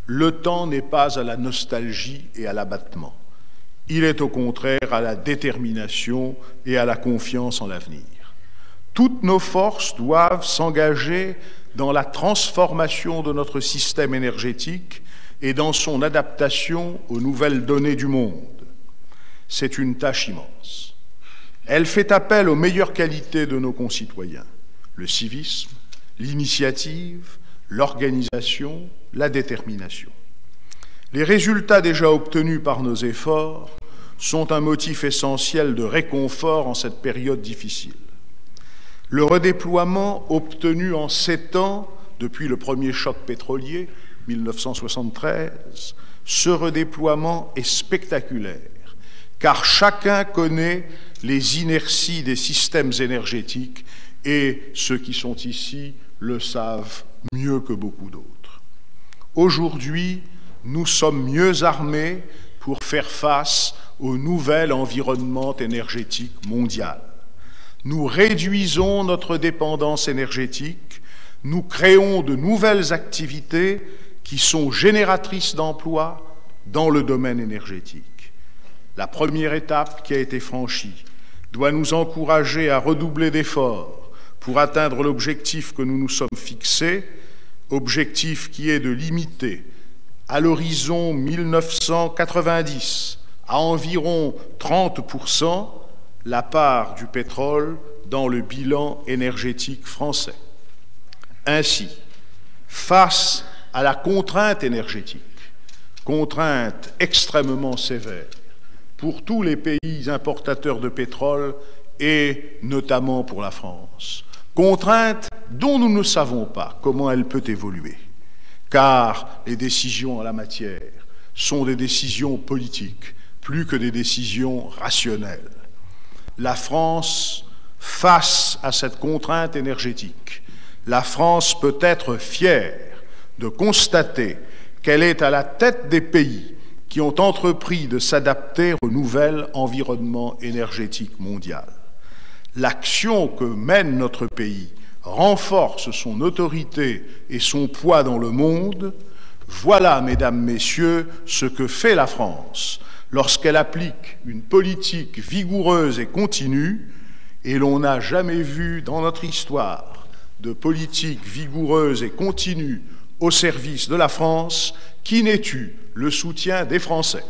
Le temps n'est pas à la nostalgie et à l'abattement. Il est au contraire à la détermination et à la confiance en l'avenir. Toutes nos forces doivent s'engager dans la transformation de notre système énergétique et dans son adaptation aux nouvelles données du monde. C'est une tâche immense. Elle fait appel aux meilleures qualités de nos concitoyens, le civisme, l'initiative, l'organisation, la détermination. Les résultats déjà obtenus par nos efforts sont un motif essentiel de réconfort en cette période difficile. Le redéploiement obtenu en 7 ans, depuis le premier choc pétrolier, 1973, ce redéploiement est spectaculaire, car chacun connaît les inerties des systèmes énergétiques et ceux qui sont ici le savent mieux que beaucoup d'autres. Aujourd'hui, nous sommes mieux armés pour faire face au nouvel environnement énergétique mondial. Nous réduisons notre dépendance énergétique, nous créons de nouvelles activités qui sont génératrices d'emplois dans le domaine énergétique. La première étape qui a été franchie doit nous encourager à redoubler d'efforts pour atteindre l'objectif que nous nous sommes fixés, objectif qui est de limiter à l'horizon 1990 à environ 30% la part du pétrole dans le bilan énergétique français. Ainsi, face à la contrainte énergétique, contrainte extrêmement sévère pour tous les pays importateurs de pétrole et notamment pour la France, contrainte dont nous ne savons pas comment elle peut évoluer, car les décisions en la matière sont des décisions politiques plus que des décisions rationnelles. La France, face à cette contrainte énergétique, la France peut être fière de constater qu'elle est à la tête des pays qui ont entrepris de s'adapter au nouvel environnement énergétique mondial. L'action que mène notre pays renforce son autorité et son poids dans le monde. Voilà, mesdames, messieurs, ce que fait la France lorsqu'elle applique une politique vigoureuse et continue, et l'on n'a jamais vu dans notre histoire de politique vigoureuse et continue au service de la France qui n'ait eu le soutien des Français.